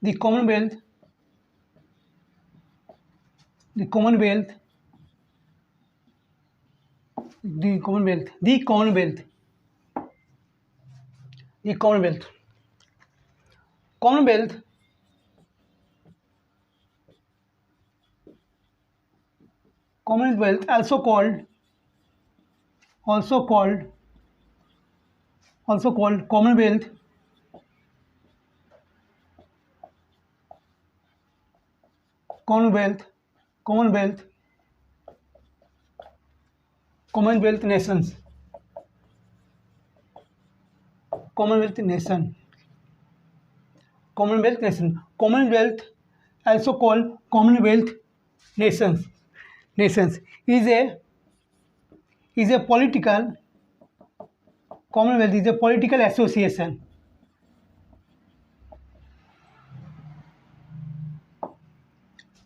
the Commonwealth, the Commonwealth, the Commonwealth, the Commonwealth, the Commonwealth, Commonwealth, Commonwealth, also called, Commonwealth, Commonwealth, Commonwealth, Commonwealth nations, Commonwealth nation, Commonwealth nation, Commonwealth, also called Commonwealth nations, nations is a political, Commonwealth is a political association.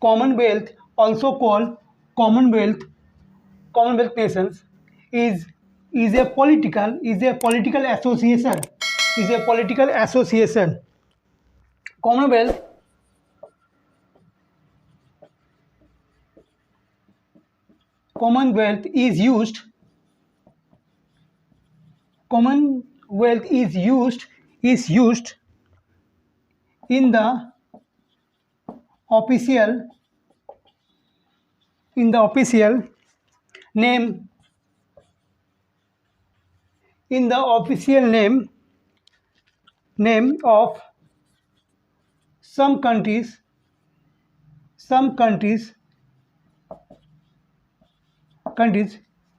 Commonwealth, also called Commonwealth, Commonwealth nations, is a political association. Is a political association. Commonwealth, Commonwealth is used. Commonwealth is used in the official name, in the official name of some countries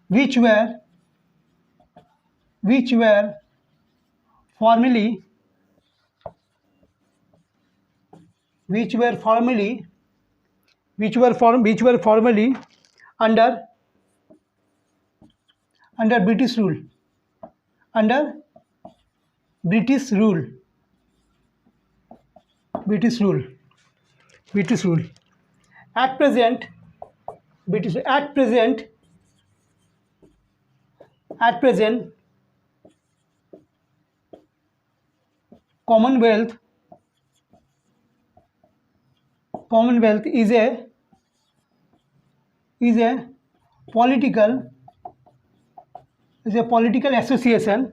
which were formerly under British rule, under British rule, British rule, British rule. At present, British at present, Commonwealth is a political association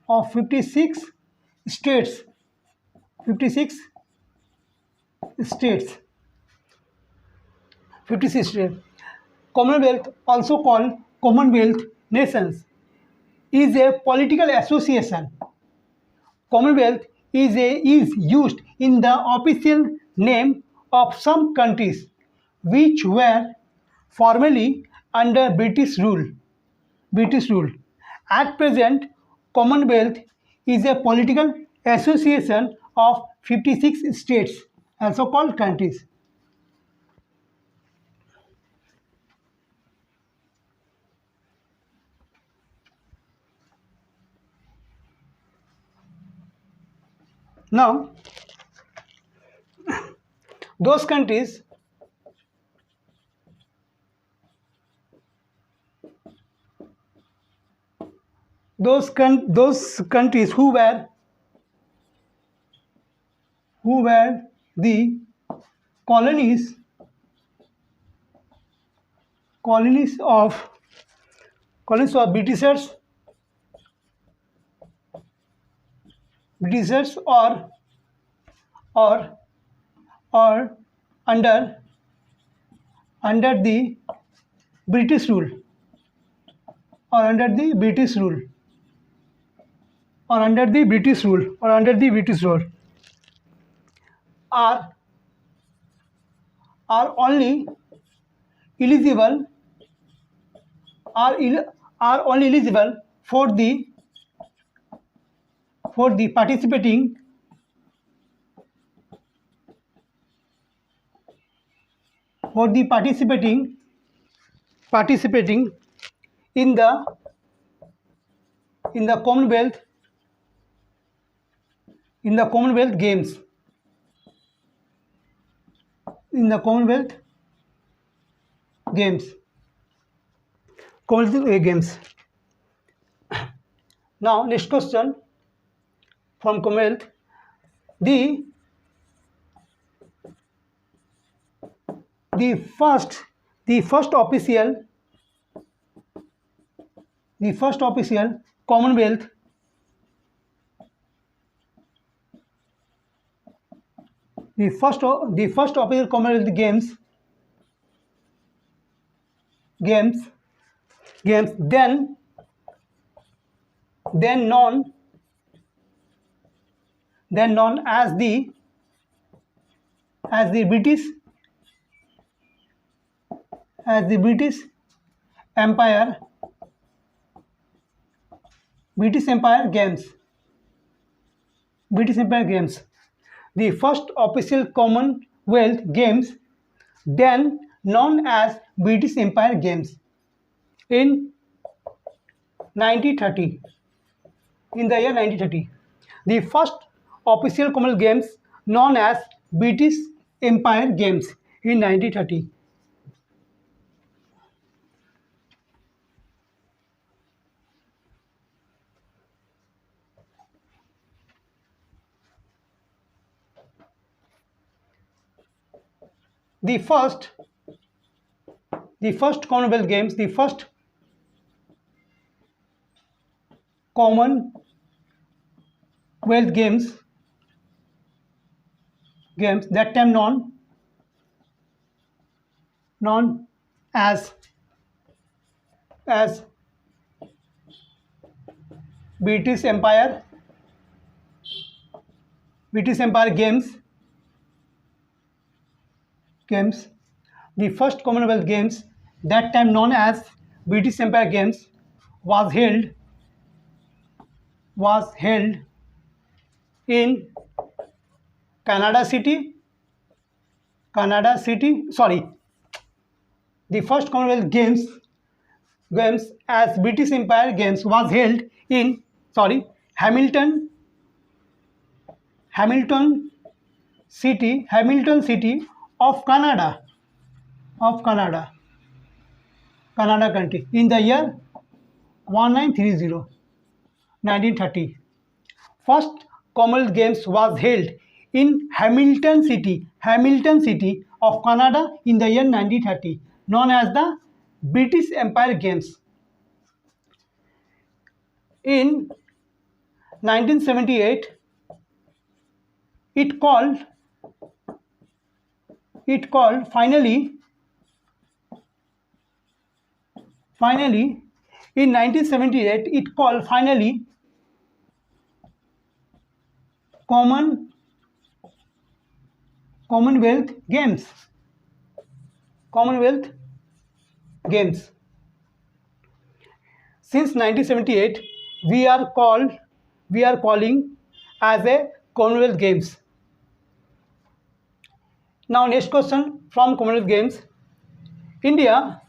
of 56 states, 56 states. Commonwealth, also called Commonwealth nations, is a political association. Commonwealth is used in the official name of some countries which were formerly under British rule. At present, Commonwealth is a political association of 56 states, also called countries. Now, those countries who were the colonies of Britishers or under the British rule, are only eligible for the participating in the Commonwealth Games. Commonwealth Games. Now, next question from Commonwealth. The the first the first official Commonwealth the first official Commonwealth games then known as the British Empire Games. The first official Commonwealth Games, then known as British Empire Games, in 1930. In the year 1930, the first official Commonwealth Games known as British Empire Games in 1930. The first Commonwealth Games, the first Commonwealth Games that time known as British Empire Games. The first Commonwealth Games, that time known as British Empire Games, was held in Canada City. The first Commonwealth Games as British Empire Games was held in Hamilton City of Canada country in the year 1930. First Commonwealth Games was held in Hamilton City of Canada in the year 1930, known as the British Empire Games. In 1978, it called finally in 1978 it called finally Commonwealth Games. Since 1978, we are calling as a Commonwealth Games. Now, next question from Commonwealth Games. India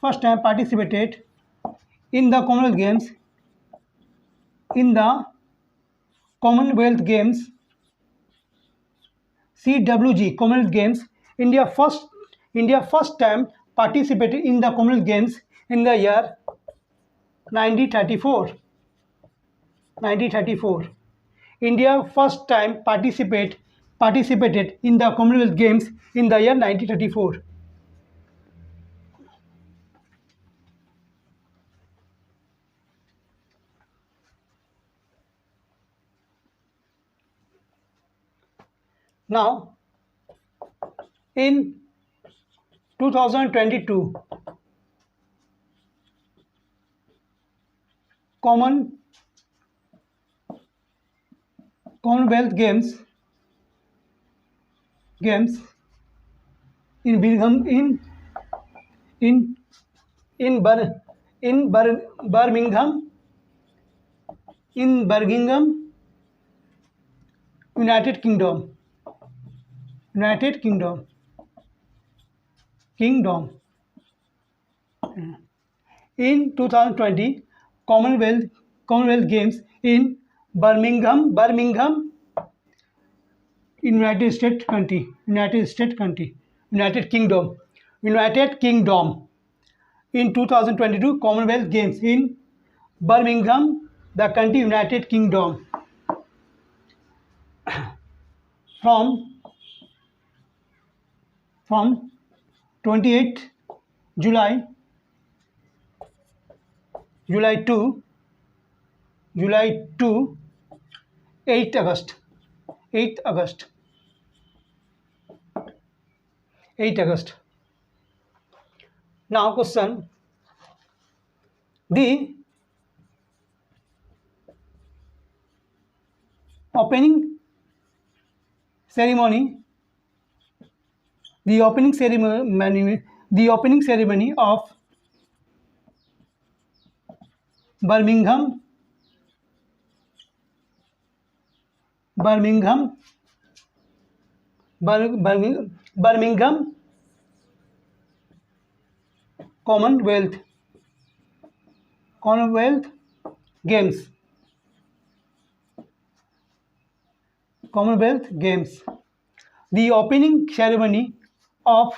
first time participated in the Commonwealth Games CWG Commonwealth Games. India first time participated in the Commonwealth Games in the year 1934. India first time participated in the Commonwealth Games in the year 1934. Now, in 2022, Commonwealth Games in Birmingham United Kingdom. in 2020 Commonwealth Games in Birmingham, United Kingdom. In 2022 Commonwealth Games in Birmingham, the country United Kingdom. From 28 July to 8 August. 8 August. Now question. The opening ceremony of Birmingham Commonwealth Games. The opening ceremony of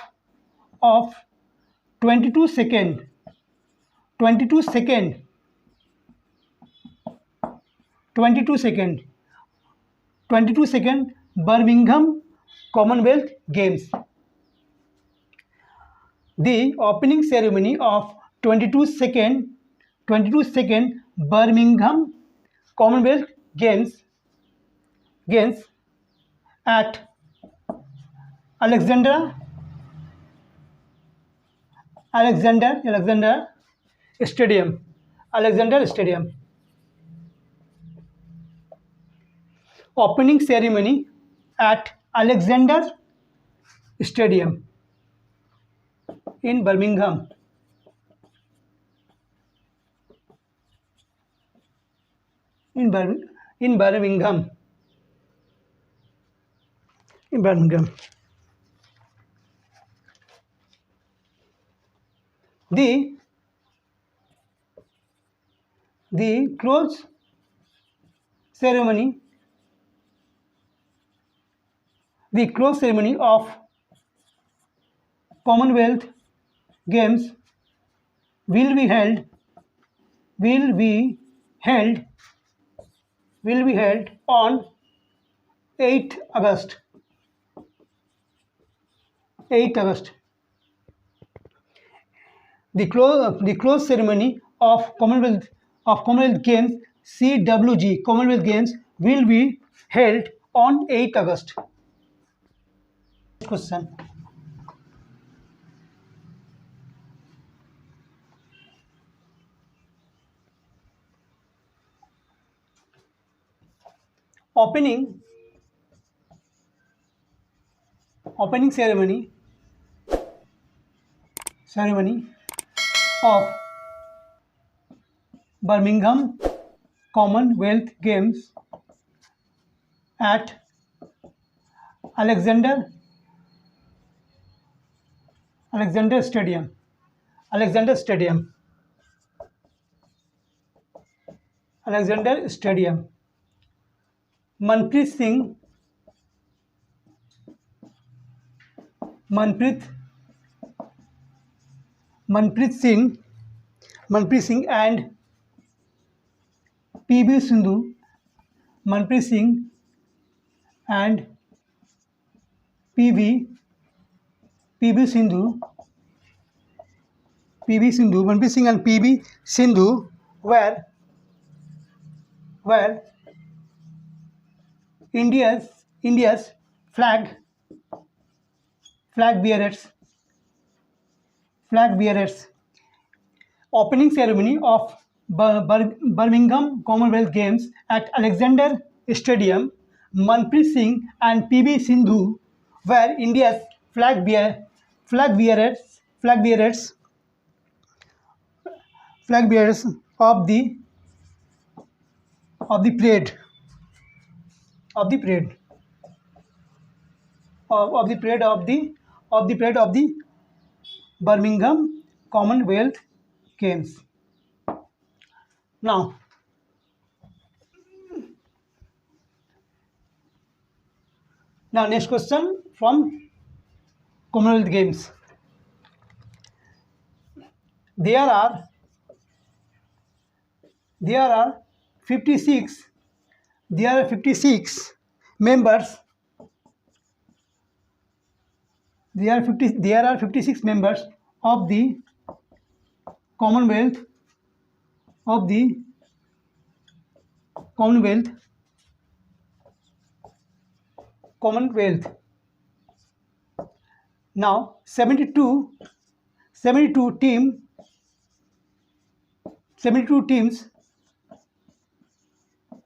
22 second Birmingham Commonwealth Games. The opening ceremony of 22nd Birmingham Commonwealth Games at Alexander Stadium. Opening ceremony at Alexander Stadium in Birmingham. The close ceremony of Commonwealth Games will be held on 8 August. The close ceremony of Commonwealth Games CWG Commonwealth Games will be held on 8 August. Question. Opening ceremony of Birmingham Commonwealth Games at Alexander Stadium. Manpreet Singh and PV Sindhu. Manpreet Singh and PV Sindhu. Manpreet Singh and PV Sindhu were India's flag bearers. Opening ceremony of Birmingham Commonwealth Games at Alexander Stadium. Manpreet Singh and PV Sindhu were India's flag bearers of the parade of the Birmingham Commonwealth Games. Now, next question from Commonwealth Games. There are 56 members. There are 56 members of the Commonwealth of the Commonwealth Commonwealth. Now 72 teams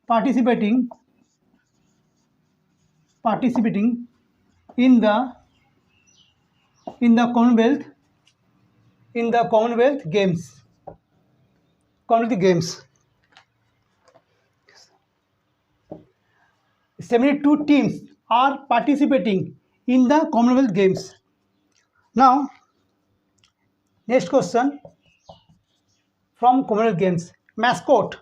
participating in the Commonwealth Games. 72 teams are participating in the Commonwealth Games. Now, next question from Commonwealth Games. Mascot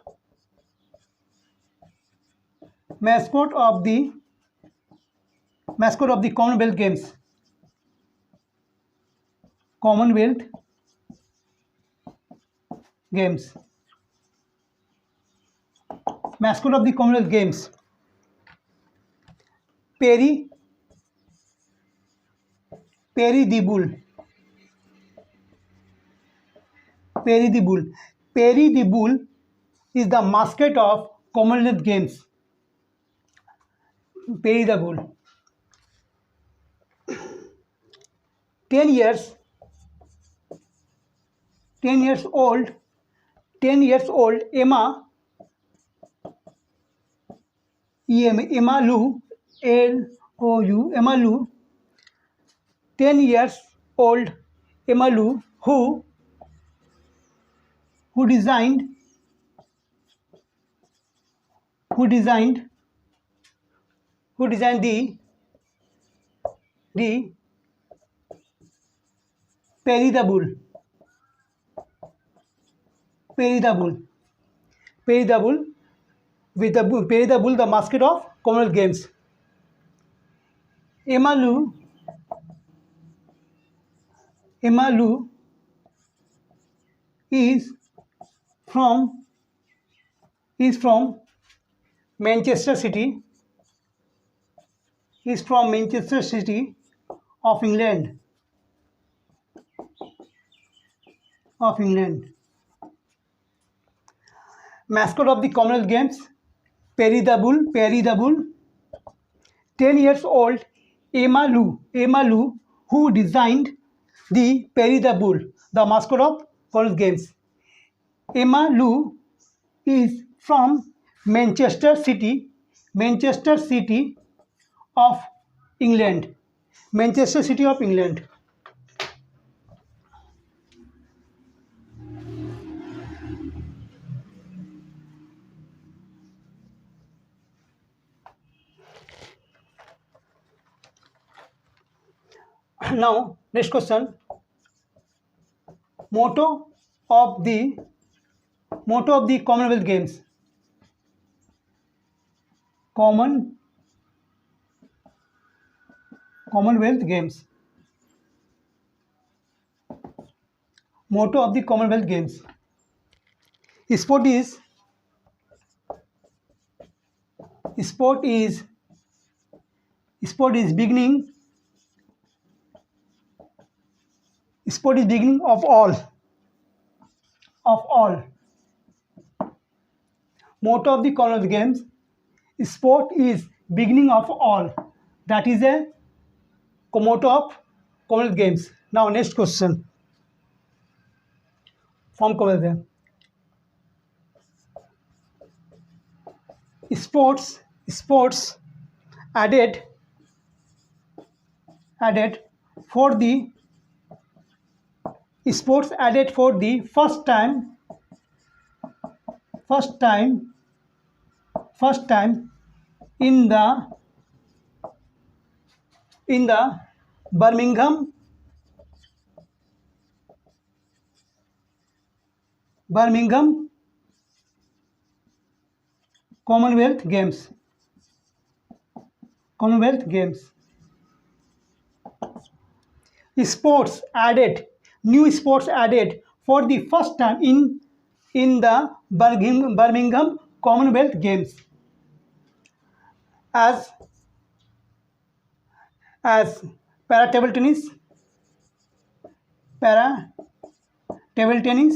of the Commonwealth Games. Mascot of the Commonwealth Games. Perry the Bull. Perry the Bull. Perry the Bull is the mascot of Commonwealth Games. Perry the Bull. 10 years old Emma Lou, L-O-U, Emma Lou, 10 years old Emma Lou, who designed the Perry the Bull. Perry the Bull, the mascot of Commonwealth Games. Emma Lou is from Manchester City. Of England. Mascot of the Commonwealth Games. Perry the Bull. 10 years old Emma Lou, who designed the Perry the Bull, the mascot of Commonwealth Games. Emma Lou is from Manchester City of England. Manchester City of England. Now, next question. Motto of the Commonwealth Games. Commonwealth Games. Motto of the Commonwealth Games. Sport is beginning. Sport is beginning of all. Motto of the Commonwealth Games. Sport is beginning of all. That is a motto of Commonwealth Games. Now, next question from Commonwealth Games. Sports added for the first time in the Birmingham Commonwealth Games. Commonwealth Games. Sports added. New sports added for the first time in the Birmingham Commonwealth Games. As as para table tennis, para table tennis,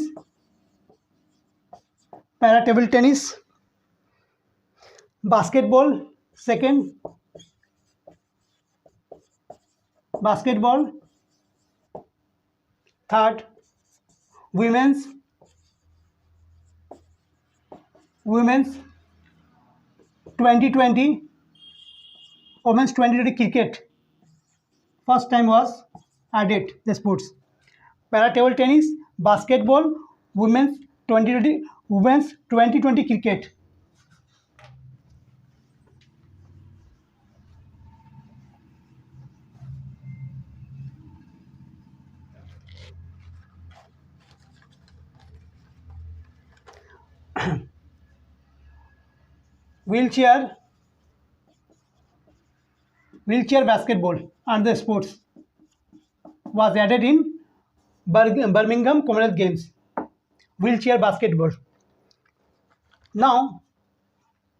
para table tennis, basketball, second, basketball, third, women's 2020, women's 2020 cricket. First time was added the sports. Para table tennis, basketball, women's 2020 cricket. Wheelchair basketball and the sports was added in Birmingham Commonwealth Games. Wheelchair basketball. Now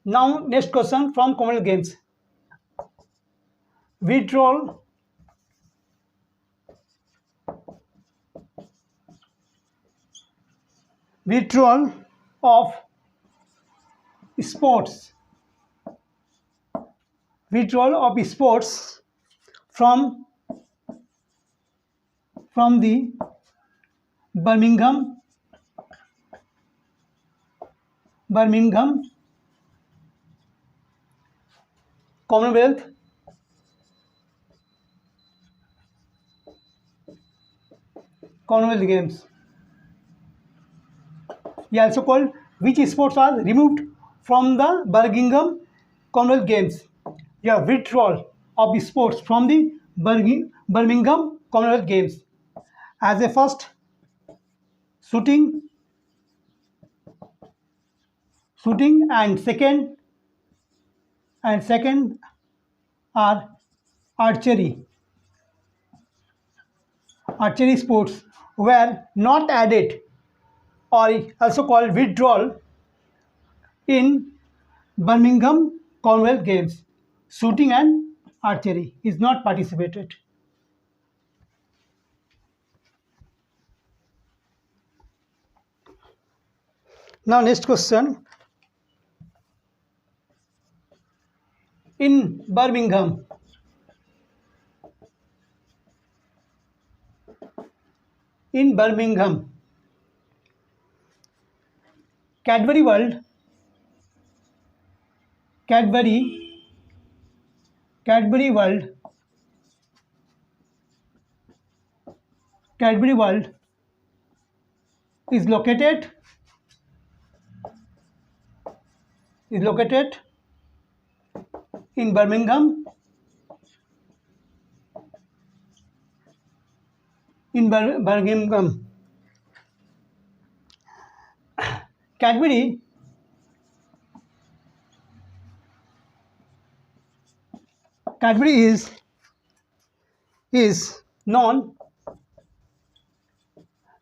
next question from Commonwealth Games. Withdrawal of sports. Withdrawal of sports from the Birmingham Commonwealth Games. He also called which sports are removed from the Birmingham Commonwealth Games. Yeah, withdrawal of sports from the Birmingham Commonwealth Games. As a first, shooting and second are archery. Archery sports were not added or also called withdrawal in Birmingham Commonwealth Games. Shooting and archery is not participated. Now next question. In Birmingham, Cadbury World is located in Birmingham.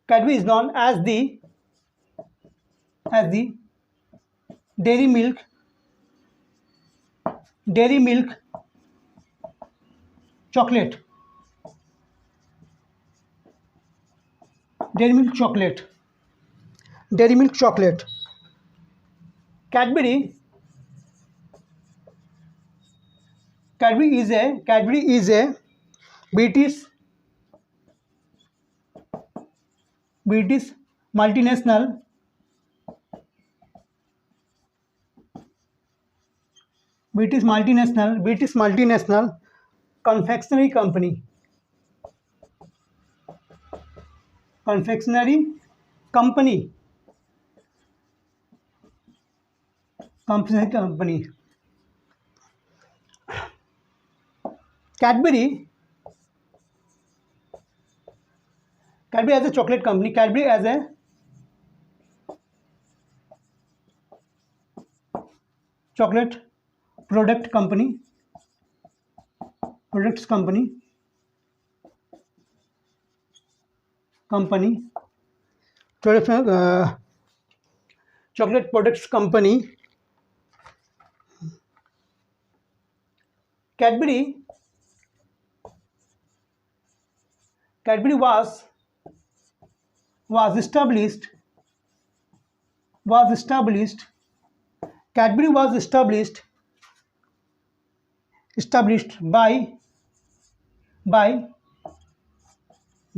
Cadbury is known as the dairy milk chocolate. Dairy milk chocolate. Cadbury is a British multinational confectionery company. Cadbury as a chocolate company. Cadbury chocolate product company, products company, chocolate products company. Cadbury was established. Cadbury was established by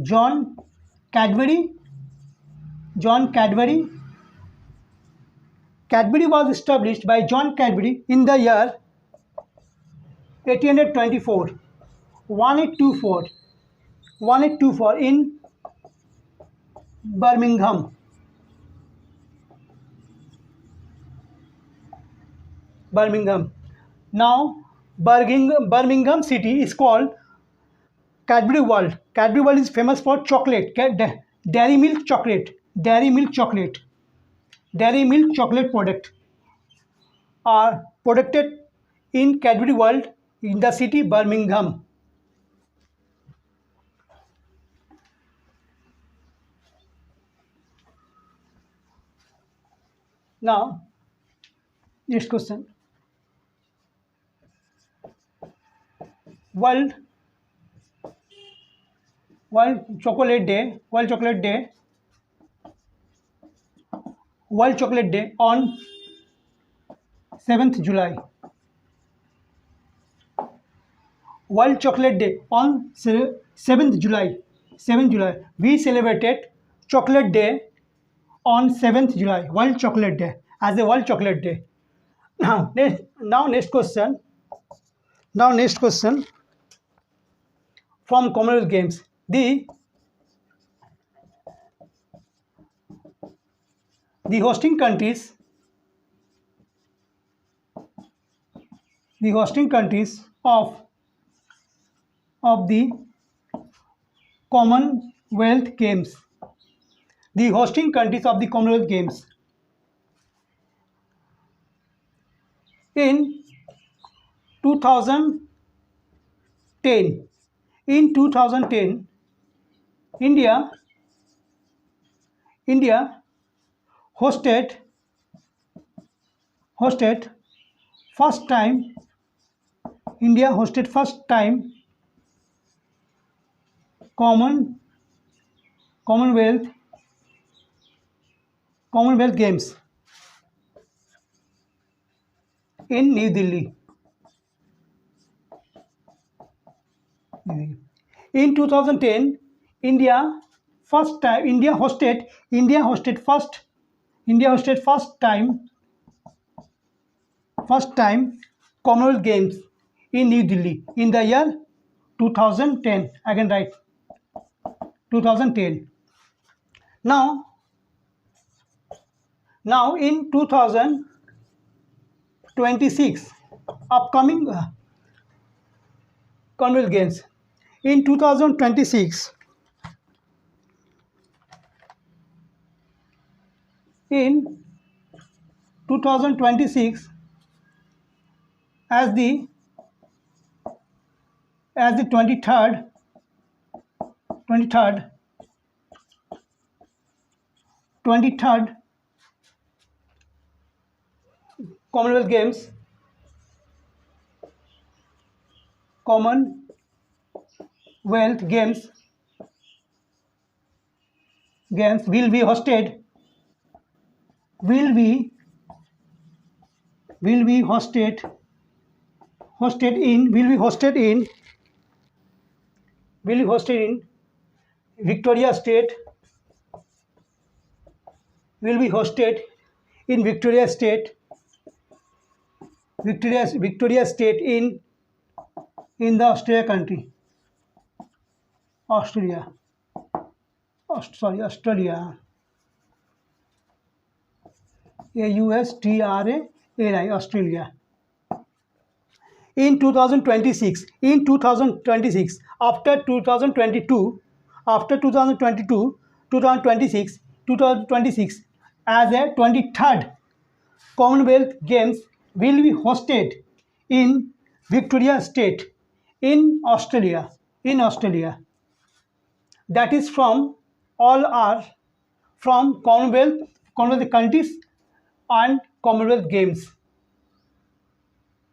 John Cadbury. Cadbury was established by John Cadbury in the year 1824, 1824 in Birmingham. Now, Birmingham city is called Cadbury World. Cadbury World is famous for chocolate, Dairy Milk chocolate product are produced in Cadbury World in the city Birmingham. Now, next question. World Chocolate Day on 7th July. World Chocolate Day on 7th July. We celebrated Chocolate Day on 7th July. World Chocolate Day as a World Chocolate Day. Now next question. From Commonwealth Games. The hosting countries of the Commonwealth Games. The hosting countries of the Commonwealth Games. In 2010, India hosted first time Commonwealth Games in New Delhi. In 2010, India hosted first time Commonwealth Games in New Delhi in the year 2010. Again, right, 2010. Now in 2026, upcoming Commonwealth Games. In 2026, as the 23rd Commonwealth Games will be hosted in Victoria State. Victoria State in the Australia country. Australia. Australia. In 2026, after 2022, 2026, as a 23rd Commonwealth Games will be hosted in Victoria State in Australia. That is from all are from Commonwealth countries and Commonwealth Games.